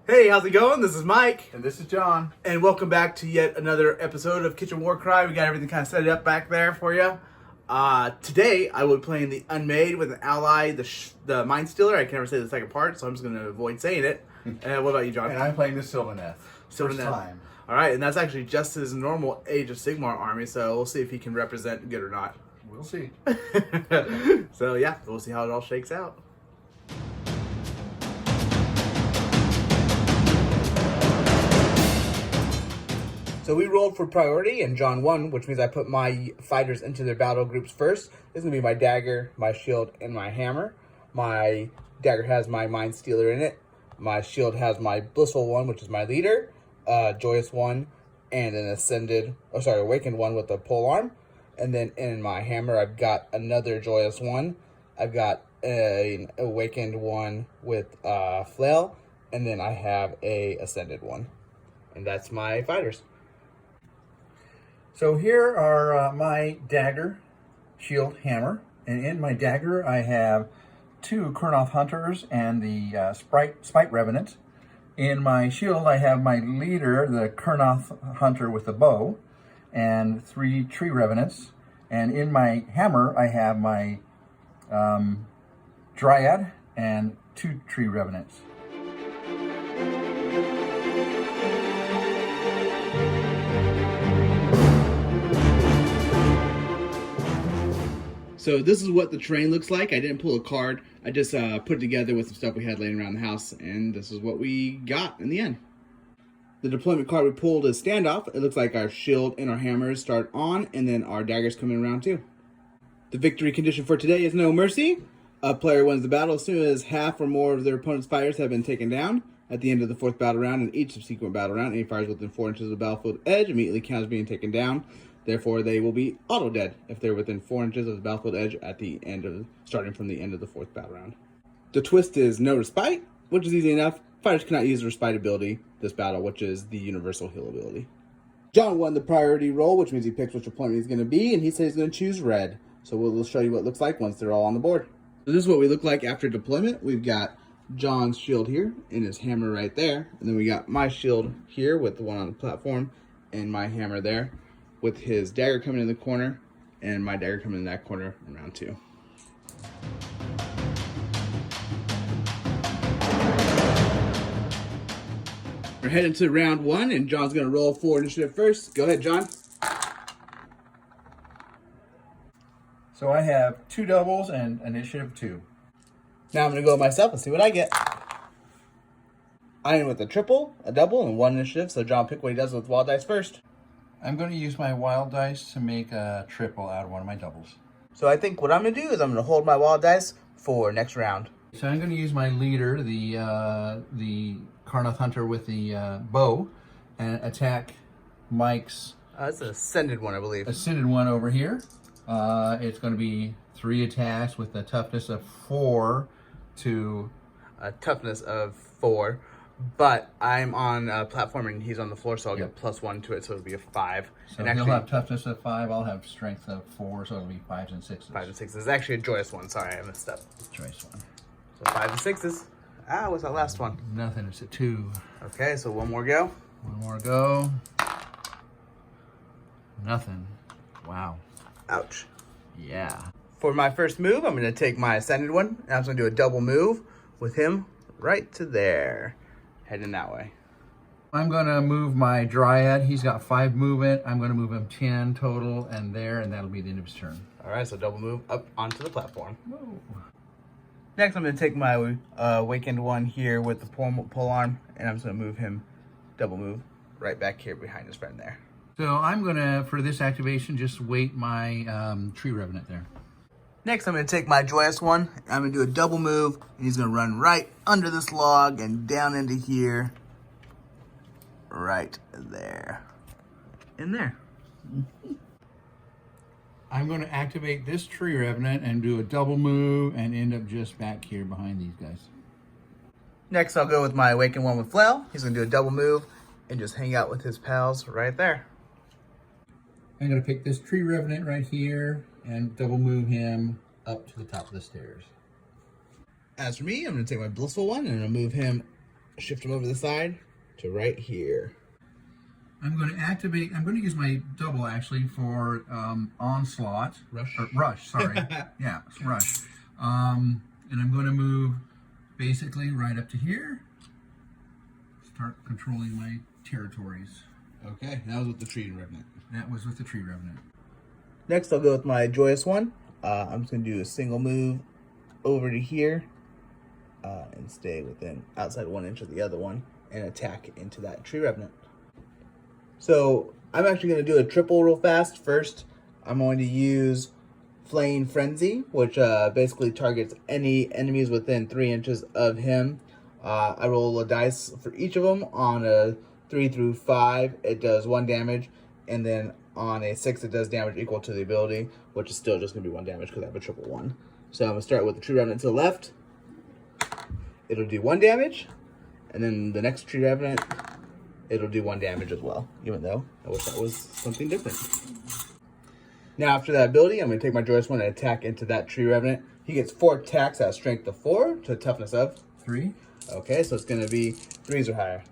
Hey, how's it going? This is Mike. And this is John. And welcome back to yet another episode of Kitchen WARCRY. We got everything kind of set up back there for you. Today, I will be playing the Unmade with an ally, the Mindstealer. I can never say the second part, so I'm just going to avoid saying it. And what about you, John? And I'm playing the Sylvaneth. First time. All right, and that's actually just his normal Age of Sigmar army, so we'll see if he can represent good or not. We'll see. So yeah, we'll see how it all shakes out. So we rolled for priority, and John won, which means I put my fighters into their battle groups first. This is going to be my dagger, my shield, and my hammer. My dagger has my Mindstealer in it. My shield has my Blissful One, which is my leader, Joyous One, and an Awakened One with a Polearm. And then in my hammer, I've got another Joyous One. I've got an Awakened One with Flail, and then I have a Ascended One. And that's my fighters. So here are my dagger, shield, hammer. And in my dagger, I have 2 Kurnoth Hunters and the Spite-Revenant. In my shield, I have my leader, the Kurnoth Hunter with the bow, and 3 Tree-Revenants. And in my hammer, I have my Dryad and 2 Tree-Revenants. So this is what the terrain looks like. I didn't pull a card. I just put it together with some stuff we had laying around the house, and this is what we got in the end. The deployment card we pulled is Standoff. It looks like our shield and our hammers start on, and then our daggers come in round 2. The victory condition for today is No Mercy. A player wins the battle as soon as half or more of their opponent's fighters have been taken down. At the end of the 4th battle round and each subsequent battle round, any fighters within 4 inches of the battlefield edge immediately count as being taken down. Therefore, they will be auto-dead if they're within 4 inches of the battlefield edge at the end starting from the end of the 4th battle round. The twist is no respite, which is easy enough. Fighters cannot use the respite ability this battle, which is the universal heal ability. John won the priority roll, which means he picks which deployment he's going to be, and he says he's going to choose red. So we'll show you what it looks like once they're all on the board. So this is what we look like after deployment. We've got John's shield here and his hammer right there. And then we got my shield here with the one on the platform and my hammer there, with his dagger coming in the corner and my dagger coming in that corner in round 2. We're heading to round 1, and John's going to roll for initiative first. Go ahead, John. So I have 2 doubles and initiative 2. Now I'm going to go myself and see what I get. I am with a triple, a double, and 1 initiative, so John, pick what he does with wild dice first. I'm going to use my wild dice to make a triple out of one of my doubles. So I think what I'm going to do is I'm going to hold my wild dice for next round. So I'm going to use my leader, the Kurnoth Hunter with the bow, and attack Mike's... It's an Ascended One, I believe. Ascended One over here. It's going to be 3 attacks with a toughness of 4 to... A toughness of 4. But I'm on a platform and he's on the floor, so I'll get +1 to it, so it'll be a 5. So and he'll have toughness of 5, I'll have strength of 4, so it'll be 5s and 6s. 5 and 6s. It's actually a Joyous One, sorry, I messed up. Joyous One. So 5 and 6s. Ah, what's that last one? Nothing, it's a 2. Okay, so 1 more go. 1 more go. Nothing. Wow. Ouch. Yeah. For my first move, I'm going to take my Ascended One, and I'm going to do a double move with him right to there. Heading that way. I'm going to move my Dryad. He's got 5 movement. I'm going to move him 10 total and that'll be the end of his turn. All right, so double move up onto the platform. Whoa. Next, I'm going to take my Awakened One here with the Polearm, and I'm just going to move him, double move, right back here behind his friend there. So I'm going to, for this activation, just wait my Tree-Revenant there. Next, I'm going to take my Joyous One. I'm going to do a double move, and he's going to run right under this log and down into here. Right there. In there. I'm going to activate this Tree-Revenant and do a double move and end up just back here behind these guys. Next, I'll go with my Awakened One with Flail. He's going to do a double move and just hang out with his pals right there. I'm going to pick this Tree-Revenant right here and double move him up to the top of the stairs. As for me, I'm going to take my Blissful One and I'm going to move him, shift him over the side to right here. I'm going to activate, I'm going to use my double actually for Onslaught. Rush, sorry. Yeah, Rush. And I'm going to move basically right up to here. Start controlling my territories. Okay, that was with the Tree-Revenant. That was with the Tree-Revenant. Next, I'll go with my Joyous One. I'm just going to do a single move over to here and stay within outside 1 inch of the other one and attack into that Tree-Revenant. So I'm actually going to do a triple real fast. First, I'm going to use Flame Frenzy, which basically targets any enemies within 3 inches of him. I roll a dice for each of them. On a 3 through 5, it does 1 damage, and then on a 6, it does damage equal to the ability, which is still just going to be 1 damage because I have a triple 1. So I'm going to start with the Tree-Revenant to the left. It'll do 1 damage, and then the next Tree-Revenant, it'll do 1 damage as well, even though I wish that was something different. Now after that ability, I'm going to take my Joyous One and attack into that Tree-Revenant. He gets 4 attacks at a strength of 4 to a toughness of 3. Okay, so it's going to be 3s or higher.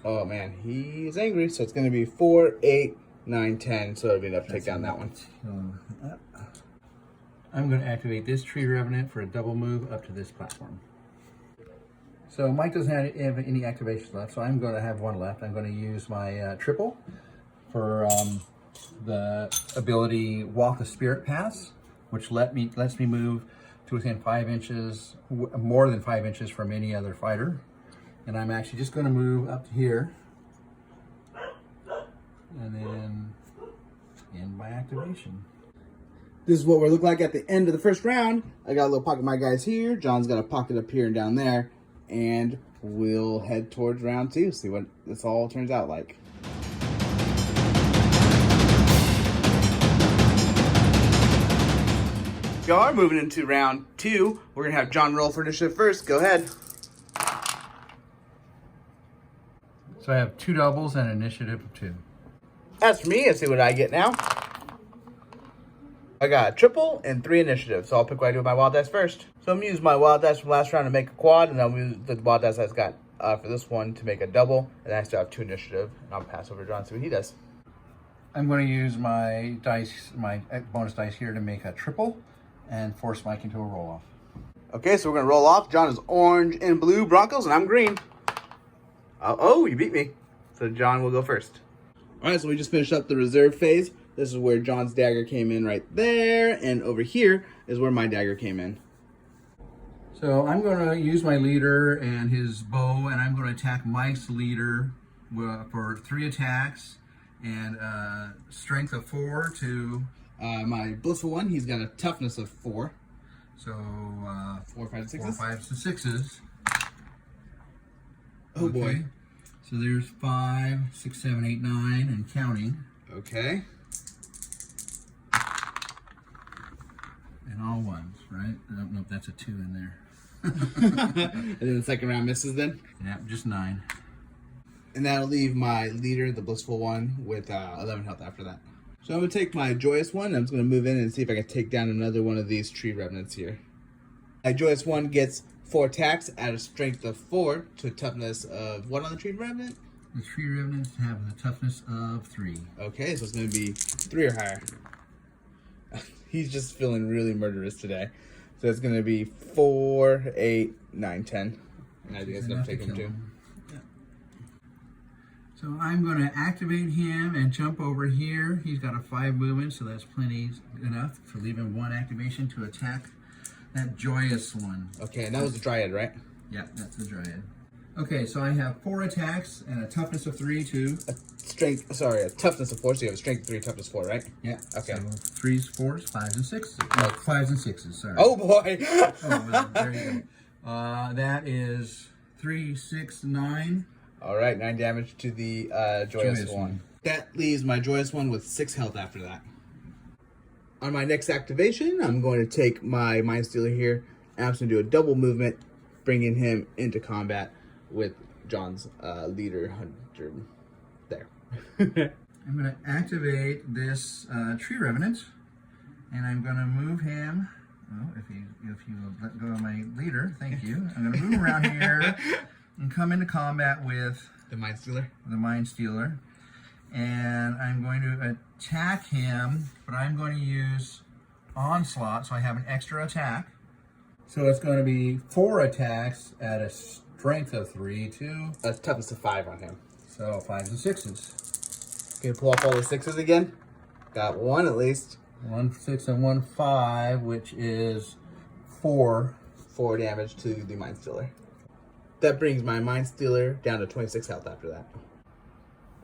Oh man, he's angry, so it's going to be 4, 8, 9, 10, so it'll be enough to take down that one. I'm going to activate this Tree-Revenant for a double move up to this platform. So Mike doesn't have any activations left, so I'm going to have 1 left. I'm going to use my triple for the ability Walk the Spirit Paths, which lets me move to within 5 inches, more than 5 inches from any other fighter. And I'm actually just going to move up to here and then end my activation. This is what we look like at the end of the first round. I got a little pocket of my guys here. John's got a pocket up here and down there. And we'll head towards round 2, see what this all turns out like. We are moving into round 2. We're going to have John roll for initiative first. Go ahead. So I have 2 doubles and an initiative of 2. As for me, let's see what I get now. I got a triple and 3 initiatives, so I'll pick what I do with my wild dice first. So I'm going to use my wild dice from last round to make a quad, and I'll use the wild dice I've got for this one to make a double, and I still have 2 initiative, and I'll pass over to John and see what he does. I'm going to use my dice, my bonus dice here to make a triple and force Mike into a roll-off. Okay, so we're going to roll off. John is orange and blue Broncos, and I'm green. Oh, you beat me. So John will go first. All right, so we just finished up the reserve phase. This is where John's dagger came in right there, and over here is where my dagger came in. So I'm going to use my leader and his bow, and I'm going to attack Mike's leader for 3 attacks and strength of 4 to... my Blissful One, he's got a toughness of 4. So 4, 5, and 6s? 4, 5, and 6s. Oh okay. Boy. So there's 5, 6, 7, 8, 9, and counting. Okay. And all ones, right? I don't know if that's a 2 in there. And then the second round misses then? Yeah, just 9. And that'll leave my leader, the Blissful One, with 11 health after that. So I'm going to take my Joyous One. I'm just going to move in and see if I can take down another one of these Tree-Revenants here. My Joyous One gets 4 attacks at a strength of 4 to a toughness of what on the Tree-Revenant? The Tree-Revenants have a toughness of 3. Okay, so it's going to be 3 or higher. He's just feeling really murderous today. So it's going to be 4, 8, 9, 10. And I think it's enough to take him too. Yeah. So I'm going to activate him and jump over here. He's got a 5 movement, so that's plenty enough for leaving 1 activation to attack that Joyous One. Okay, and that was the Dryad, right? Yeah, that's the Dryad. Okay, so I have 4 attacks and a toughness of 3 too. A toughness of 4, so you have a strength of 3, toughness 4, right? Yeah. Okay. So 3s, 4s, 5s, and 6s. No, 5s and 6s, sorry. Oh boy! Oh, there you go. That is 3, 6, 9. Alright, 9 damage to the Joyous One. That leaves my Joyous One with 6 health after that. On my next activation, I'm going to take my Mindstealer here, and I'm just going to do a double movement, bringing him into combat with John's leader, Hunter, there. I'm going to activate this Tree-Revenant, And I'm going to move him. Oh, if you will let go of my leader, thank you. I'm going to move him around here and come into combat with The Mindstealer. the Mindstealer. And I'm going to attack him, but I'm going to use Onslaught, so I have an extra attack. So it's going to be 4 attacks at a strength of 3, 2. A toughness of 5 on him. So 5s and 6s. Can you pull off all the 6s again? Got 1 at least. 1 6 and 1 5, which is 4. 4 damage to the Mindstealer. That brings my Mindstealer down to 26 health after that.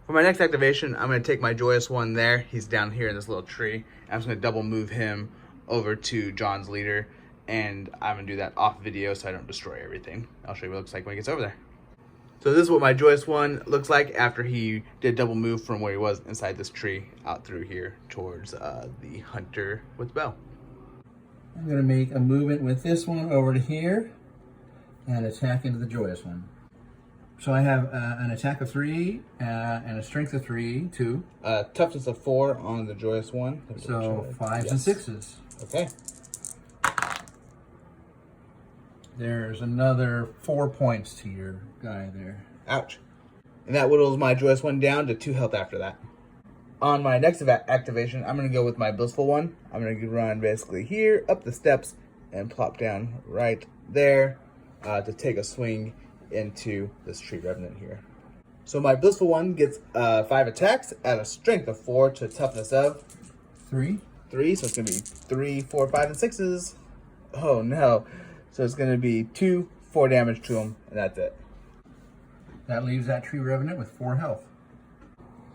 For my next activation, I'm going to take my Joyous One there. He's down here in this little tree. I'm just going to double move him over to John's leader. And I'm going to do that off video so I don't destroy everything. I'll show you what it looks like when he gets over there. So this is what my Joyous One looks like after he did double move from where he was inside this tree out through here towards the hunter with bow. I'm going to make a movement with this one over to here and attack into the Joyous One. So I have an attack of 3 and a strength of 3, 2. Toughness of 4 on the Joyous One. So 5s and 6s. Okay. There's another 4 points to your guy there. Ouch. And that whittles my Joyous One down to 2 health after that. On my next activation, I'm going to go with my Blissful One. I'm going to run basically here, up the steps, and plop down right there to take a swing into this Tree-Revenant here. So my Blissful One gets 5 attacks at a strength of 4 to a toughness of 3. 3, so it's going to be 3, 4, 5, and 6s. Oh no. So it's going to be 2, 4 damage to him, and that's it. That leaves that Tree-Revenant with 4 health.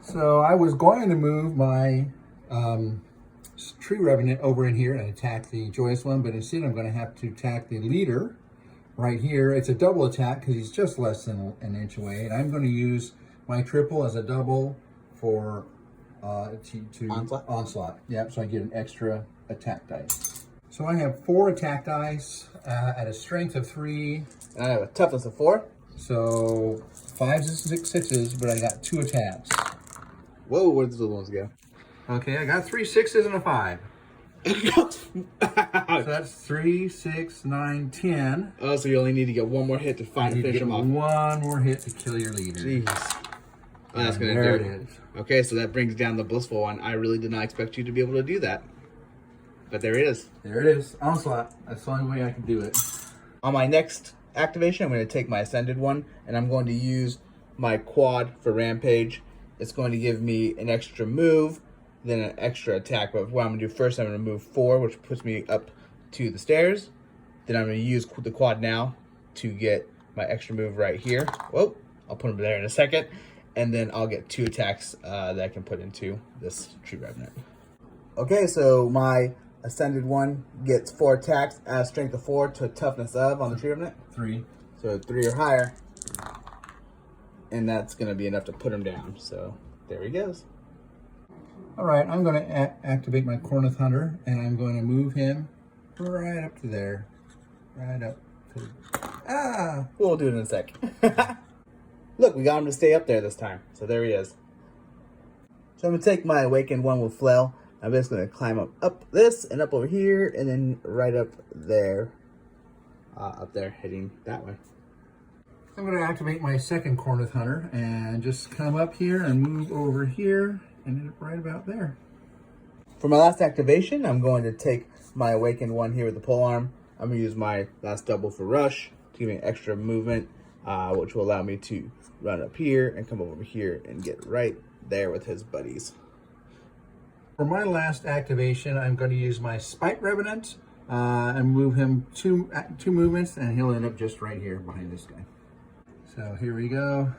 So I was going to move my Tree-Revenant over in here and attack the Joyous One, but instead I'm going to have to attack the leader right here. It's a double attack because he's just less than an inch away, and I'm going to use my triple as a double for onslaught. Yep, so I get an extra attack dice. So I have 4 attack dice at a strength of 3. And I have a toughness of 4. So 5s and 6s, but I got 2 attacks. Whoa, where did the little ones go? Okay, I got 3 6s and a 5. So that's 3, 6, 9, 10. Oh, so you only need to get 1 more hit to finish him off. 1 more hit to kill your leader. Jeez. Oh, that's going to there do it is. Okay, so that brings down the Blissful One. I really did not expect you to be able to do that. But there it is. There it is. Onslaught. That's the only way I can do it. On my next activation, I'm going to take my Ascended One, and I'm going to use my quad for Rampage. It's going to give me an extra move, then an extra attack. But what I'm going to do first, I'm going to move 4, which puts me up to the stairs. Then I'm going to use the quad now to get my extra move right here. Whoa, I'll put them there in a second. And then I'll get 2 attacks that I can put into this Tree-Revenant. Okay, so my Ascended One gets 4 attacks at a strength of 4 to a toughness of on the Tree-Revenant. 3. So 3 or higher. And that's going to be enough to put him down. So there he goes. All right, I'm going to activate my Kurnoth Hunter, and I'm going to move him right up to there. Right up to... We'll do it in a sec. Look, we got him to stay up there this time. So there he is. So I'm going to take my Awakened One with Flail. I'm just going to climb up this and up over here and then right up there. Up there, heading that way. I'm going to activate my second Kurnoth Hunter and just come up here and move over here and end up right about there. For my last activation, I'm going to take my Awakened One here with the Polearm. I'm going to use my last double for Rush to give me an extra movement, which will allow me to run up here and come over here and get right there with his buddies. For my last activation, I'm going to use my Spite-Revenant and move him two movements, and he'll end up just right here behind this guy. So here we go.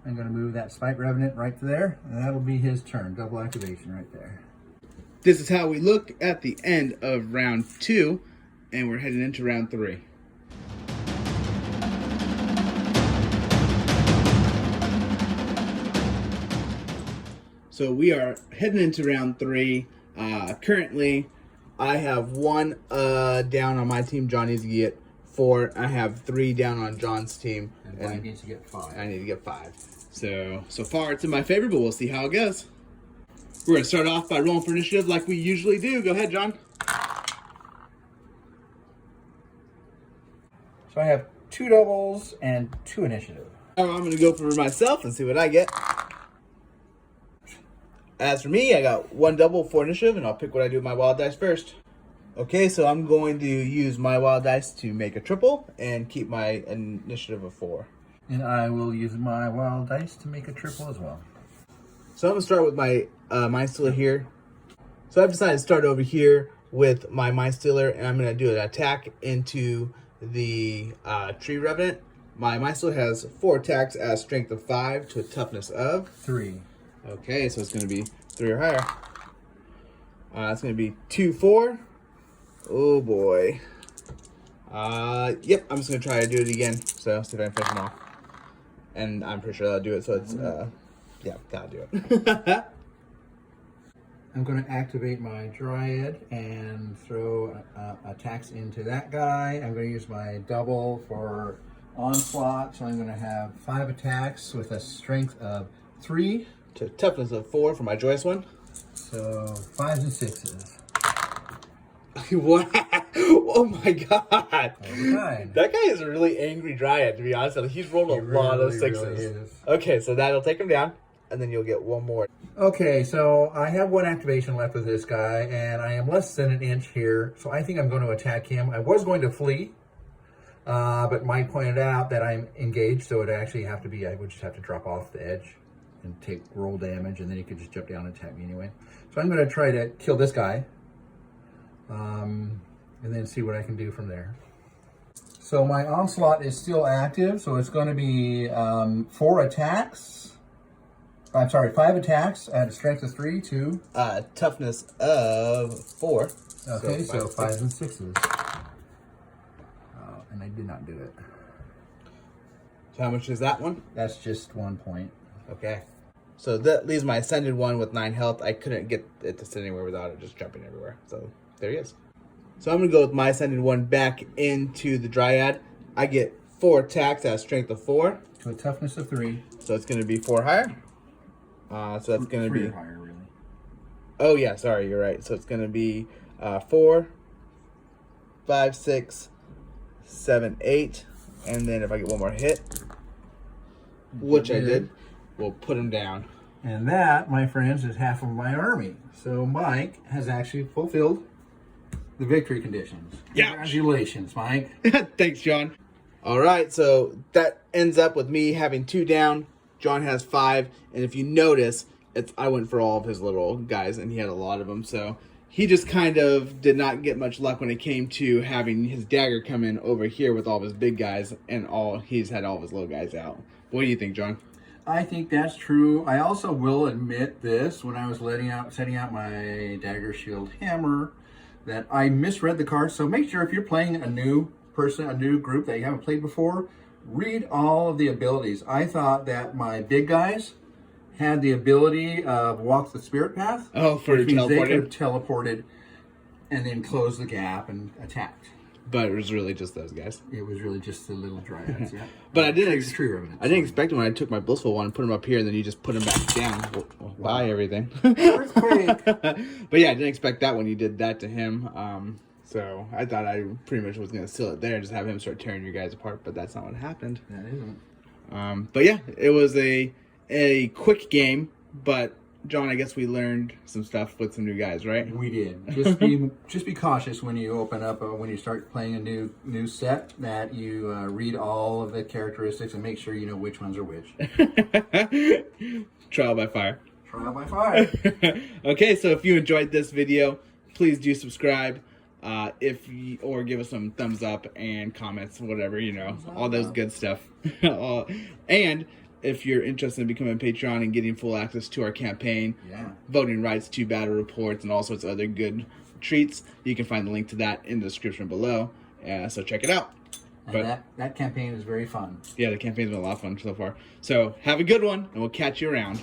I'm going to move that Spite-Revenant right there, and that'll be his turn. Double activation right there. This is how we look at the end of round 2, and we're heading into round 3. So we are heading into round 3. Currently, I have 1 down on my team. John needs to get 4. I have 3 down on John's team. And I need to get 5. I need to get 5. So far it's in my favor, but we'll see how it goes. We're going to start off by rolling for initiative like we usually do. Go ahead, John. So I have 2 doubles and 2 initiative. I'm going to go for myself and see what I get. As for me, I got 1 double, 4 initiative, and I'll pick what I do with my wild dice first. Okay, so I'm going to use my wild dice to make a triple and keep my initiative of 4. And I will use my wild dice to make a triple as well. So I'm going to start with my Mindstealer here. So I've decided to start over here with my Mindstealer, and I'm going to do an attack into the Tree-Revenant. My Mindstealer has 4 attacks at a strength of 5 to a toughness of 3. Okay, so it's going to be 3 or higher. It's going to be 2, 4. Oh boy. Yep, I'm just going to try to do it again. So, see if I can finish them off. And I'm pretty sure that'll do it. So it's, yeah, that'll do it. I'm going to activate my Dryad and throw attacks into that guy. I'm going to use my double for onslaught. So I'm going to have 5 attacks with a strength of 3. To toughness of 4 for my Joyous One. So 5s and 6s. Wow. Oh my god. That guy is a really angry Dryad, to be honest. He's rolled a lot of 6s. Really okay, so that'll take him down, and then you'll get 1 more. Okay, so I have 1 activation left with this guy, and I am less than an inch here, so I think I'm going to attack him. I was going to flee, but Mike pointed out that I'm engaged, so it actually have to be, I would just have to drop off the edge and take roll damage, and then he could just jump down and attack me anyway. So I'm going to try to kill this guy, and then see what I can do from there. So my onslaught is still active, so it's going to be 4 attacks. I'm sorry, 5 attacks at a strength of 3 to... toughness of 4. Okay, so 5s and 6s. And I did not do it. So how much is that one? That's just 1 point. Okay. So that leaves my Ascended one with 9 health. I couldn't get it to sit anywhere without it just jumping everywhere. So there he is. So I'm going to go with my Ascended one back into the Dryad. I get 4 attacks at a strength of 4. To a toughness of 3. So it's going to be 4 higher. So that's going to be... 3 higher, really. Oh, yeah, sorry, you're right. So it's going to be 4, 5, 6, 7, 8. And then if I get 1 more hit, which I did, we'll put him down. And that, my friends, is half of my army. So Mike has actually fulfilled the victory conditions. Yeah. Congratulations, Mike. Thanks, John. All right, so that ends up with me having 2 down. John has 5, and if you notice, I went for all of his little guys, and he had a lot of them. So he just kind of did not get much luck when it came to having his dagger come in over here with all of his big guys, and he's had all of his little guys out. What do you think, John? I think that's true. I also will admit this, when I was setting out my dagger, shield, hammer, that I misread the cards. So make sure if you're playing a new person, a new group that you haven't played before, read all of the abilities. I thought that my big guys had the ability of walk the spirit path. Oh, for teleporting? They could have teleported and then closed the gap and attacked. But it was really just those guys. It was really just the little Dryads, yeah. But I didn't expect it when I took my Blissful One and put him up here, and then you just put him back down. Well, buy everything. Earthquake! But yeah, I didn't expect that when you did that to him. So I thought I pretty much was going to seal it there and just have him start tearing your guys apart, but that's not what happened. That isn't. But yeah, it was a quick game, but John, I guess we learned some stuff with some new guys, right? We did. Just be cautious when you open up, when you start playing a new set, that you read all of the characteristics and make sure you know which ones are which. Trial by fire. Trial by fire. Okay, so if you enjoyed this video, please do subscribe. Or give us some thumbs up and comments, whatever, all those good stuff. And if you're interested in becoming a Patreon and getting full access to our campaign, voting rights to battle reports, and all sorts of other good treats, you can find the link to that in the description below. So check it out. And that campaign is very fun. Yeah, the campaign's been a lot of fun so far. So have a good one, and we'll catch you around.